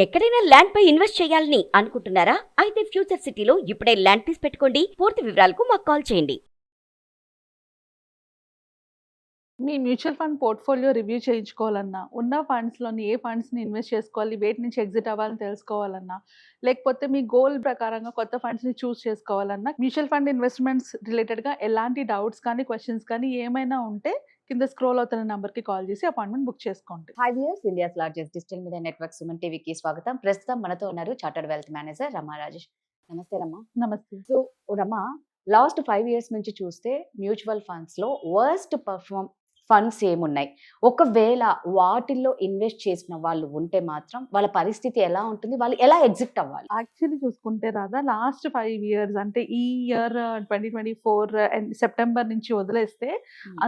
ఎక్కడైనా ల్యాండ్ పై ఇన్వెస్ట్ చేయాలని అనుకుంటున్నారా? అయితే ఫ్యూచర్ సిటీలో ఇప్పుడే ల్యాండ్ పీస్ పెట్టుకోండి. పూర్తి వివరాలకు మాకు కాల్ చేయండి. మీ మ్యూచువల్ ఫండ్ పోర్ట్ఫోలియో రివ్యూ చేయించుకోవాలన్నా, ఉన్న ఫండ్స్‌లోని ఏ ఫండ్స్‌ని ఇన్వెస్ట్ చేసుకోవాలి, వేటి నుంచి ఎగ్జిట్ అవ్వాలని తెలుసుకోవాలన్నా, లేకపోతే మీ గోల్ ప్రకారంగా కొత్త ఫండ్స్‌ని చేసుకోవాలన్నా, మ్యూచువల్ ఫండ్ ఇన్వెస్ట్‌మెంట్స్ రిలేటెడ్‌గా ఎలాంటి డౌట్స్ కానీ, క్వెషన్స్ కానీ ఏమైనా ఉంటే కింద స్క్రోల్ అవుతున్న నంబర్‌కి కాల్ చేసి అపాయింట్మెంట్ బుక్ చేసుకోండి. Hi viewers, India's largest digital media network Suman టీవీకి స్వాగతం. ప్రస్తుతం మనతో ఉన్నారు చార్టర్డ్ వెల్త్ మేనేజర్ రమా రాజేష్. నమస్తే రమా. నమస్తే. సో రమా, లాస్ట్ 5 ఇయర్స్ నుంచి చూస్తే మ్యూచువల్ ఫండ్స్ లో వర్స్ట్ పర్ఫార్మ్ ఫండ్స్ ఏమున్నాయి? ఒకవేళ వాటిల్లో ఇన్వెస్ట్ చేసిన వాళ్ళు ఉంటే మాత్రం వాళ్ళ పరిస్థితి ఎలా ఉంటుంది? వాళ్ళు ఎలా ఎగ్జిట్ అవ్వాలి? యాక్చువల్లీ చూసుకుంటే రాదా, లాస్ట్ 5 ఇయర్స్ అంటే ఈ ఇయర్ 2024 సెప్టెంబర్ నుంచి వదిలేస్తే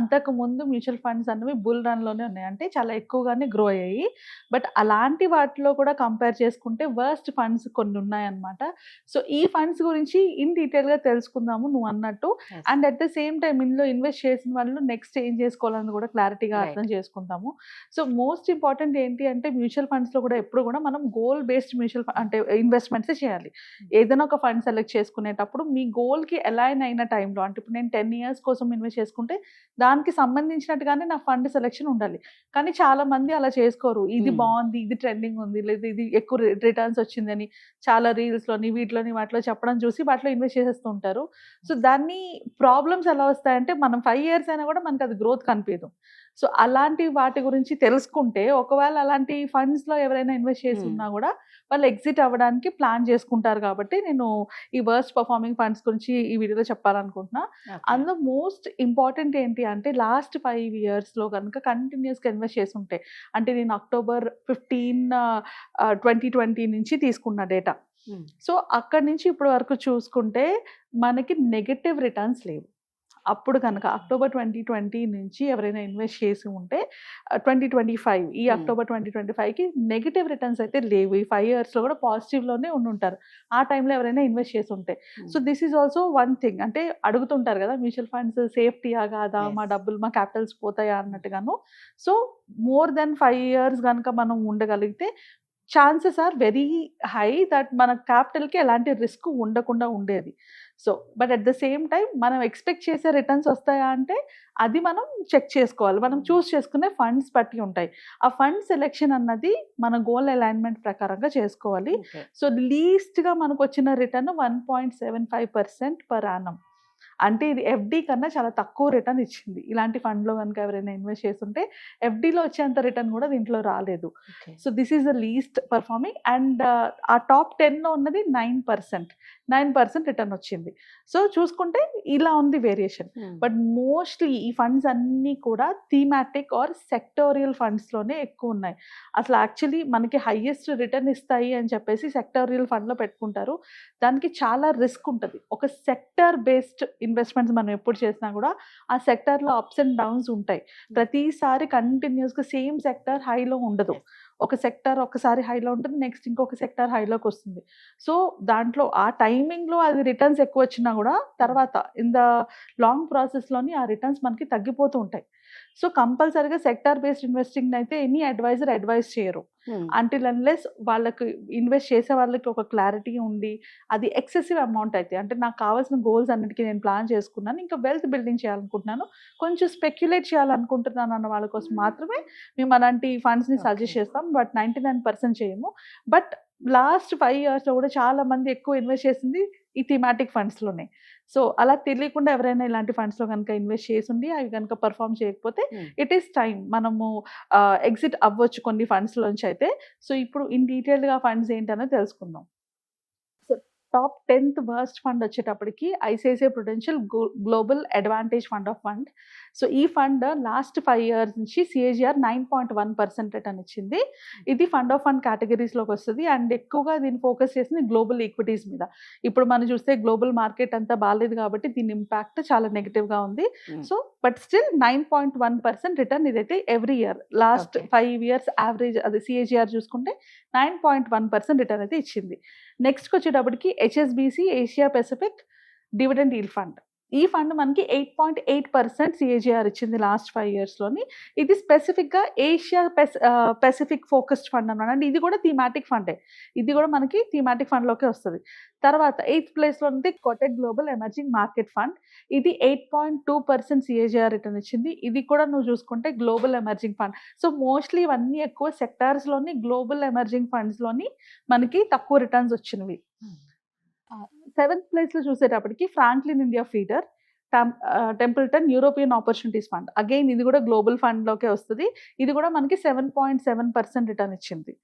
అంతకు ముందు మ్యూచువల్ ఫండ్స్ అన్నవి బుల్ రన్‌లోనే ఉన్నాయి. అంటే చాలా ఎక్కువగానే గ్రో అయ్యాయి. బట్ అలాంటి వాటిలో కూడా కంపేర్ చేసుకుంటే వర్స్ట్ ఫండ్స్ కొన్ని ఉన్నాయన్నమాట. సో ఈ ఫండ్స్ గురించి ఇన్ డీటెయిల్‌గా తెలుసుకుందాము నువ్వు అన్నట్టు. And at the same time ఇందులో ఇన్వెస్ట్ చేసిన వాళ్ళు నెక్స్ట్ ఏం చేసుకోవాలని కూడా క్లారిటీగా అర్థం చేసుకుంటాము. సో మోస్ట్ ఇంపార్టెంట్ ఏంటి అంటే మ్యూచువల్ ఫండ్స్ లో కూడా ఎప్పుడు కూడా మనం గోల్ బేస్డ్ మ్యూచువల్ అంటే ఇన్వెస్ట్మెంట్స్ చేయాలి. ఏదైనా ఒక ఫండ్ సెలెక్ట్ చేసుకునేటప్పుడు మీ గోల్ కి అలైన్ అయిన టైంలో, అంటే ఇప్పుడు నేను 10 ఇయర్స్ కోసం ఇన్వెస్ట్ చేసుకుంటే దానికి సంబంధించినట్టుగానే నా ఫండ్ సెలెక్షన్ ఉండాలి. కానీ చాలా మంది అలా చేసుకోరు. ఇది బాగుంది, ఇది ట్రెండింగ్ ఉంది, లేదా ఇది ఎక్కువ రిటర్న్స్ వచ్చిందని చాలా రీల్స్ లోని వీటిలోని వాటిలో చెప్పడం చూసి వాటిలో ఇన్వెస్ట్ చేసేస్తూ ఉంటారు. సో దాన్ని ప్రాబ్లమ్స్ ఎలా వస్తాయంటే మనం 5 ఇయర్స్ అయినా కూడా మనకి అది గ్రోత్ కనిపించదు. సో అలాంటి వాటి గురించి తెలుసుకుంటే, ఒకవేళ అలాంటి ఫండ్స్ లో ఎవరైనా ఇన్వెస్ట్ చేసి ఉన్నా కూడా వాళ్ళు ఎగ్జిట్ అవ్వడానికి ప్లాన్ చేసుకుంటారు. కాబట్టి నేను ఈ వర్స్ట్ పర్ఫార్మింగ్ ఫండ్స్ గురించి ఈ వీడియోలో చెప్పాలనుకుంటున్నా. అందులో మోస్ట్ ఇంపార్టెంట్ ఏంటి అంటే లాస్ట్ 5 ఇయర్స్ లో కనుక కంటిన్యూస్ గా ఇన్వెస్ట్ చేసి ఉంటే, అంటే నేను అక్టోబర్ 15, 2020 నుంచి తీసుకున్న డేటా. సో అక్కడి నుంచి ఇప్పటి వరకు చూసుకుంటే మనకి నెగటివ్ రిటర్న్స్ లేవు. అప్పుడు కనుక అక్టోబర్ 2020 నుంచి ఎవరైనా ఇన్వెస్ట్ చేసి ఉంటే 2025 ఈ అక్టోబర్ 2025కి నెగటివ్ రిటర్న్స్ అయితే లేవు. ఈ 5 ఇయర్స్లో కూడా పాజిటివ్లోనే ఉంటారు ఆ టైంలో ఎవరైనా ఇన్వెస్ట్ చేసి ఉంటే. So this is also one thing. అంటే అడుగుతుంటారు కదా, మ్యూచువల్ ఫండ్స్ సేఫ్టీయా కాదా, మా డబ్బులు మా క్యాపిటల్స్ పోతాయా అన్నట్టుగాను. సో మోర్ దెన్ 5 ఇయర్స్ కనుక మనం ఉండగలిగితే chances are very high that మన క్యాపిటల్కి ఎలాంటి రిస్క్ ఉండకుండా ఉండేది. So but at the same time మనం ఎక్స్పెక్ట్ చేసే రిటర్న్స్ వస్తాయా అంటే అది మనం చెక్ చేసుకోవాలి. మనం చూస్ చేసుకునే ఫండ్స్ బట్టి ఉంటాయి. ఆ ఫండ్ సెలెక్షన్ అన్నది మన గోల్ అలైన్మెంట్ ప్రకారంగా చేసుకోవాలి. సో లీస్ట్గా మనకు వచ్చిన రిటర్న్ 1.75% పర్ యానం. అంటే ఇది ఎఫ్డి కన్నా చాలా తక్కువ రిటర్న్ ఇచ్చింది. ఇలాంటి ఫండ్లో కనుక ఎవరైనా ఇన్వెస్ట్ చేస్తుంటే ఎఫ్డిలో వచ్చేంత రిటర్న్ కూడా దీంట్లో రాలేదు. So this is the least performing. And ఆ టాప్ 10లో ఉన్నది 9% రిటర్న్ వచ్చింది. సో చూసుకుంటే ఇలా ఉంది వేరియేషన్. బట్ మోస్ట్లీ ఈ ఫండ్స్ అన్నీ కూడా థీమాటిక్ ఆర్ సెక్టోరియల్ ఫండ్స్లోనే ఎక్కువ ఉన్నాయి. అసలు యాక్చువల్లీ మనకి హైయెస్ట్ రిటర్న్ ఇస్తాయి అని చెప్పేసి సెక్టోరియల్ ఫండ్లో పెట్టుకుంటారు. దానికి చాలా రిస్క్ ఉంటుంది. ఒక సెక్టర్ బేస్డ్ ఇన్వెస్ట్మెంట్స్ మనం ఎప్పుడు చేసినా కూడా ఆ సెక్టర్లో అప్స్ అండ్ డౌన్స్ ఉంటాయి. ప్రతిసారి కంటిన్యూస్గా సేమ్ సెక్టర్ హైలో ఉండదు. ఒక సెక్టర్ ఒకసారి హైలో ఉంటుంది, నెక్స్ట్ ఇంకొక సెక్టర్ హైలోకి వస్తుంది. సో దాంట్లో ఆ టైమింగ్లో అది రిటర్న్స్ ఎక్కువ వచ్చినా కూడా తర్వాత ఇన్ ద లాంగ్ ప్రాసెస్లోని ఆ రిటర్న్స్ మనకి తగ్గిపోతూ ఉంటాయి. సో కంపల్సరీగా సెక్టర్ బేస్డ్ ఇన్వెస్టింగ్ అయితే ఎనీ అడ్వైజర్ అడ్వైజ్ చేయరు అంటిల్ అన్లెస్ వాళ్ళకి ఇన్వెస్ట్ చేసే వాళ్ళకి ఒక క్లారిటీ ఉండి అది ఎక్సెసివ్ అమౌంట్ అయితే, అంటే నాకు కావాల్సిన గోల్స్ అన్నిటికీ నేను ప్లాన్ చేసుకున్నాను, ఇంకా వెల్త్ బిల్డింగ్ చేయాలనుకుంటున్నాను, కొంచెం స్పెక్యులేట్ చేయాలనుకుంటున్నాను అన్న వాళ్ళ కోసం మాత్రమే మేము అలాంటి ఫండ్స్ని సజెస్ట్ చేస్తాం. బట్ 99% చేయము. బట్ లాస్ట్ 5 ఇయర్స్లో కూడా చాలా మంది ఎక్కువ ఇన్వెస్ట్ చేసింది ఈ థీమాటిక్ ఫండ్స్లోనే. సో అలా తెలియకుండా ఎవరైనా ఇలాంటి ఫండ్స్లో కనుక ఇన్వెస్ట్ చేసిండి అవి కనుక పర్ఫామ్ చేయకపోతే ఇట్ ఈస్ టైం మనము ఎగ్జిట్ అవ్వచ్చు కొన్ని ఫండ్స్లోంచి అయితే. సో ఇప్పుడు ఇన్ డీటెయిల్గా ఫండ్స్ ఏంటనేది తెలుసుకుందాం. టాప్ 10th వర్స్ట్ ఫండ్ వచ్చేటప్పటికి ICICI Prudential global advantage fund of fund. So ఈ ఫండ్ లాస్ట్ 5 ఇయర్స్ నుంచి సిఏజిఆర్ 9.1% రిటర్న్ ఇచ్చింది. ఇది ఫండ్ ఆఫ్ ఫండ్ కేటగిరీస్లోకి వస్తుంది. అండ్ ఎక్కువగా దీన్ని ఫోకస్ చేసింది గ్లోబల్ ఈక్విటీస్ మీద. ఇప్పుడు మనం చూస్తే గ్లోబల్ మార్కెట్ అంతా బాగాలేదు కాబట్టి దీని ఇంపాక్ట్ చాలా నెగిటివ్గా ఉంది. సో బట్ స్టిల్ 9.1% రిటర్న్ ఇదైతే every year last 5 years average అది సిఏజిఆర్ చూసుకుంటే 9.1% రిటర్న్ అయితే ఇచ్చింది. నెక్స్ట్కి వచ్చేటప్పటికి HSBC Asia Pacific dividend yield fund. ఈ ఫండ్ మనకి 8.8% సిఏజిఆర్ ఇచ్చింది లాస్ట్ 5 ఇయర్స్‌లోని. ఇది స్పెసిఫిక్‌గా ఏషియా పెసిఫిక్ ఫోకస్డ్ ఫండ్ అన్నమాట. అంటే ఇది కూడా థీమాటిక్ ఫండే. ఇది కూడా మనకి థీమాటిక్ ఫండ్‌లోకే వస్తది. తర్వాత 8థ్ ప్లేస్‌లో ఉంది Kotak global emerging market fund. ఇది 8.2% సిఏజిఆర్ రిటర్న్ ఇచ్చింది. ఇది కూడా నువ్వు చూసుకుంటే global emerging fund. So mostly ఇవన్నీ ఎక్కువ సెక్టార్స్‌లోని గ్లోబల్ ఎమర్జింగ్ ఫండ్స్‌లోని మనకి తక్కువ రిటర్న్స్ వచ్చినవి. 7th ప్లేస్‌లో చూసేటప్పటికి Franklin India feeder, Templeton European opportunities fund. Again ఇది కూడా గ్లోబల్ ఫండ్‌లోకే వస్తది. ఇది కూడా మనకి 7.7% రిటర్న్ ఇచ్చింది.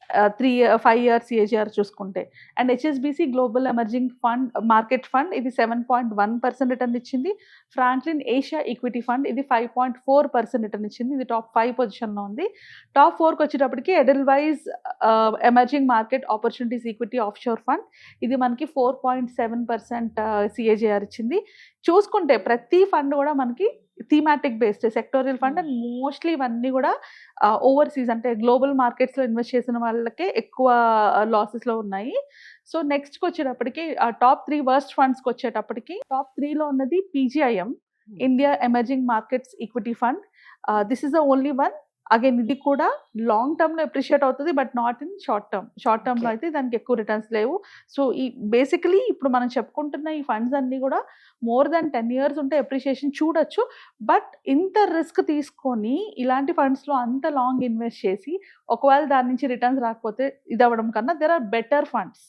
5 ఇయర్స్ సిఏజిఆర్ చూసుకుంటే. And HSBC global emerging fund market fund ఇది 7.1% రిటర్న్ ఇచ్చింది. ఫ్రాంక్లిన్ ఏషియా ఈక్విటీ ఫండ్ ఇది 5.4% రిటర్న్ ఇచ్చింది. ఇది టాప్ 5 పొజిషన్‌లో ఉంది. టాప్ 4కి వచ్చేటప్పటికి Edelweiss emerging market opportunities equity offshore fund. ఇది మనకి 4.7% సిఏజిఆర్ ఇచ్చింది. చూసుకుంటే ప్రతి ఫండ్ కూడా మనకి thematic based sectorial fund and mostly ఇవన్నీ కూడా ఓవర్‌సీస్ అంటే గ్లోబల్ మార్కెట్స్‌లో ఇన్వెస్ట్ చేసిన వాళ్ళకే ఎక్కువ లాసెస్‌లో ఉన్నాయి. సో నెక్స్ట్‌కి వచ్చేటప్పటికి టాప్ 3 వర్స్ట్ ఫండ్స్‌కి వచ్చేటప్పటికి టాప్ 3లో ఉన్నది PGIM India emerging markets equity fund. This is the only one. Again ఇది కూడా లాంగ్ టర్మ్‌లో అప్రిషియేట్ అవుతది. But not in short term. Short టర్మ్‌లో Okay. అయితే దానికి ఎక్కువ రిటర్న్స్ లేవు. సో ఈ బేసికలీ ఇప్పుడు మనం చెప్పుకుంటున్న ఈ ఫండ్స్ అన్నీ కూడా మోర్ దాన్ 10 ఇయర్స్ ఉంటే అప్రిషియేషన్ చూడొచ్చు. బట్ ఇంత రిస్క్ తీసుకొని ఇలాంటి ఫండ్స్‌లో అంత లాంగ్ ఇన్వెస్ట్ చేసి ఒకవేళ దాని నుంచి రిటర్న్స్ రాకపోతే ఇది అవ్వడం కన్నా there are better funds.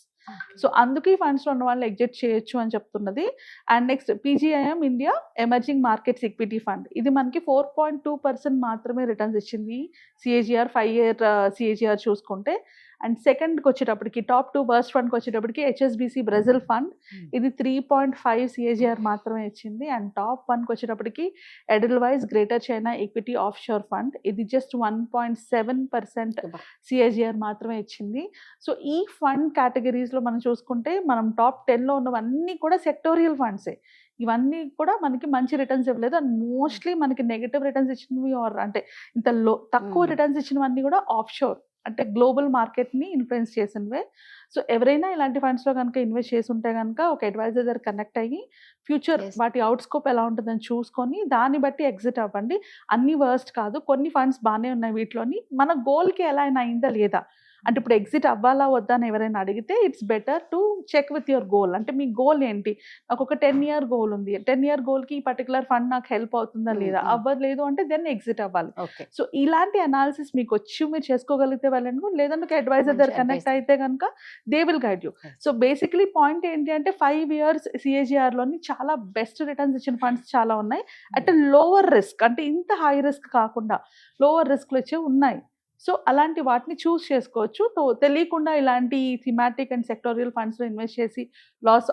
So అందుకు ఈ ఫండ్స్‌లో ఉన్న వాళ్ళు ఎగ్జిట్ చేయొచ్చు అని చెప్తున్నది. And next PGIM India emerging markets equity fund. ఇది మనకి 4.2% మాత్రమే రిటర్న్స్ ఇచ్చింది. సిఏజిఆర్ 5 ఇయర్ సిఏజిఆర్ చూసుకుంటే. అండ్ సెకండ్‌కి వచ్చేటప్పటికి టాప్ 2 వర్స్ట్ ఫండ్‌కి వచ్చేటప్పటికి హెచ్ఎస్బీసీ బ్రెజిల్ ఫండ్. ఇది 3.5 సిఏజిఆర్ మాత్రమే ఇచ్చింది. అండ్ టాప్ 1కి వచ్చేటప్పటికి Edelweiss greater China equity offshore fund. ఇది జస్ట్ 1.7% సిఏజిఆర్ మాత్రమే ఇచ్చింది. సో ఈ ఫండ్ కేటగిరీస్‌లో మనం చూసుకుంటే మనం టాప్ 10లో ఉన్నవన్నీ కూడా సెక్టోరియల్ ఫండ్సే. ఇవన్నీ కూడా మనకి మంచి రిటర్న్స్ ఇవ్వలేదు. అండ్ మోస్ట్‌లీ మనకి నెగెటివ్ రిటర్న్స్ ఇచ్చినవి అంటే ఇంత తక్కువ రిటర్న్స్ ఇచ్చినవన్నీ కూడా ఆఫ్‌షోర్ అంటే గ్లోబల్ మార్కెట్‌ని ఇన్‌ఫ్లుయెన్స్ చేసినవే. సో ఎవరైనా ఇలాంటి ఫండ్స్‌లో గనుక ఇన్వెస్ట్ చేసి ఉంటే గనుక ఒక అడ్వైజర్ దగ్గర కనెక్ట్ అయ్యి ఫ్యూచర్ Yes. వాటి అవుట్ స్కోప్ ఎలా ఉంటుందని చూసుకొని దాన్ని బట్టి ఎగ్జిట్ అవ్వండి. అన్ని వర్స్ట్ కాదు. కొన్ని ఫండ్స్ బానే ఉన్నాయి వీటిలోని. మన గోల్‌కి అలైన్ అయిందా లేదా? అంటే ఇప్పుడు ఎగ్జిట్ అవ్వాలా వద్దా అని ఎవరైనా అడిగితే it's better to check with your goal. అంటే మీ గోల్ ఏంటి? నాకు ఒక 10 ఇయర్ గోల్ ఉంది. 10 ఇయర్ గోల్‌కి ఈ పర్టిక్యులర్ ఫండ్ నాకు హెల్ప్ అవుతుందా లేదా? అవ్వలేదు అంటే దెన్ ఎగ్జిట్ అవ్వాలి. ఓకే. సో ఇలాంటి అనాలిసిస్ మీకు వచ్చి మీరు చేసుకోగలిగితే వెళ్ళండి. లేదంటే ఒక అడ్వైజర్ దగ్గర మంచి కనెక్ట్ advice. అయితే గనుక they will guide you. Yes. So basically point ఏంటి అంటే 5 ఇయర్స్ సిఏజిఆర్‌లోని చాలా బెస్ట్ రిటర్న్స్ ఇచ్చిన ఫండ్స్ చాలా ఉన్నాయి. అట్ లోవర్ రిస్క్ అంటే ఇంత హై రిస్క్ కాకుండా లోవర్ రిస్క్‌లో వచ్చేవి ఉన్నాయి. సో అలాంటి వాటిని చూస్ చేసుకోవచ్చు. సో తెలియకుండా ఇలాంటి థీమాటిక్ అండ్ సెక్టోరియల్ ఫండ్స్‌లో ఇన్వెస్ట్ చేసి లాస్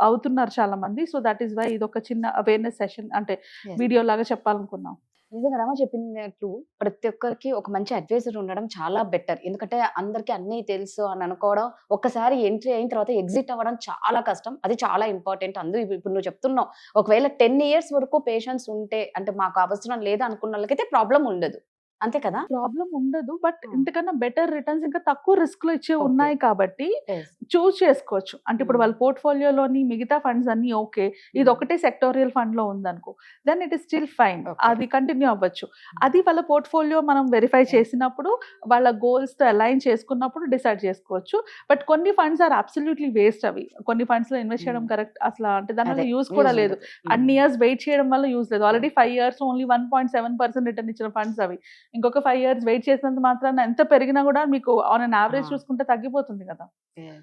అవుతున్నారు చాలా మంది. సో దట్ ఈస్ వై ఇదొక చిన్న అవేర్‌నెస్ సెషన్ అంటే Yes. వీడియో లాగా చెప్పాలనుకున్నాం. నిజంగా రమ చెప్పినట్లు ప్రతి ఒక్కరికి ఒక మంచి అడ్వైజర్ ఉండడం చాలా బెటర్. ఎందుకంటే అందరికీ అన్నీ తెలుసు అని అనుకోవడం, ఒక్కసారి ఎంట్రీ అయిన తర్వాత ఎగ్జిట్ అవ్వడం చాలా కష్టం. అది చాలా ఇంపార్టెంట్. ఇప్పుడు నువ్వు చెప్తున్నావు. ఒకవేళ 10 ఇయర్స్ వరకు పేషెన్స్ ఉంటే అంటే మాకు అవసరం లేదు అనుకున్న వాళ్ళకైతే ప్రాబ్లమ్ ఉండదు. అంతే కదా? ప్రాబ్లమ్ ఉండదు. But Hmm. ఇంతకన్నా బెటర్ రిటర్న్స్ ఇంకా తక్కువ రిస్క్‌లో ఇచ్చేవి Okay. ఉన్నాయి కాబట్టి Yes. చూస్ చేసుకోవచ్చు. అంటే ఇప్పుడు Hmm. వాళ్ళ పోర్ట్‌ఫోలియోలోని మిగతా ఫండ్స్ అన్నీ ఓకే. ఇది ఒకటే సెక్టోరియల్ ఫండ్‌లో ఉందనుకో. Then it is still fine. Okay. అది కంటిన్యూ అవ్వచ్చు. అది వాళ్ళ పోర్ట్‌ఫోలియో మనం వెరిఫై Yes. చేసినప్పుడు వాళ్ళ గోల్స్‌తో అలైన్ చేసుకున్నప్పుడు డిసైడ్ చేసుకోవచ్చు. బట్ కొన్ని ఫండ్స్ ఆర్ అబ్సల్యూట్‌లీ వేస్ట్ అవి. కొన్ని ఫండ్స్‌లో ఇన్వెస్ట్ చేయడం Hmm. కరెక్ట్ అంటే దానివల్ల అదే, యూజ్ కూడా use లేదు. ఉండదు. అన్ని ఇయర్స్ వెయిట్ చేయడం వల్ల యూజ్ లేదు. ఆల్రెడీ 5 ఇయర్స్ ఓన్లీ 1.7% రిటర్న్ ఇచ్చిన ఫండ్స్ అవి. ఇంకొక 5 ఇయర్స్ వెయిట్ చేసినంత మాత్రాన ఎంత పెరిగినా కూడా మీకు ఆన్ అన్ యావరేజ్ Ah. చూసుకుంటే తగ్గిపోతుంది కదా! Yes.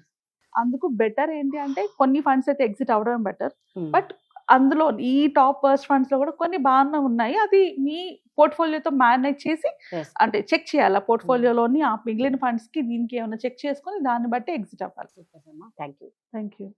అందుకు బెటర్ ఏంటి అంటే కొన్ని ఫండ్స్ అయితే ఎగ్జిట్ అవ్వడం బెటర్. Hmm. బట్ అందులో ఈ టాప్ వర్స్ట్ ఫండ్స్‌లో కూడా కొన్ని బాగానే ఉన్నాయి. అది మీ పోర్ట్‌ఫోలియోతో మేనేజ్ చేసి Yes. అంటే చెక్ చేయాలి. ఆ పోర్ట్‌ఫోలియోలోని ఆ మిగిలిన ఫండ్స్‌కి దీనికి ఏమైనా చెక్ చేసుకొని దాన్ని బట్టి ఎగ్జిట్ అవ్వాలి. Super, Rama. Thank you. Thank you.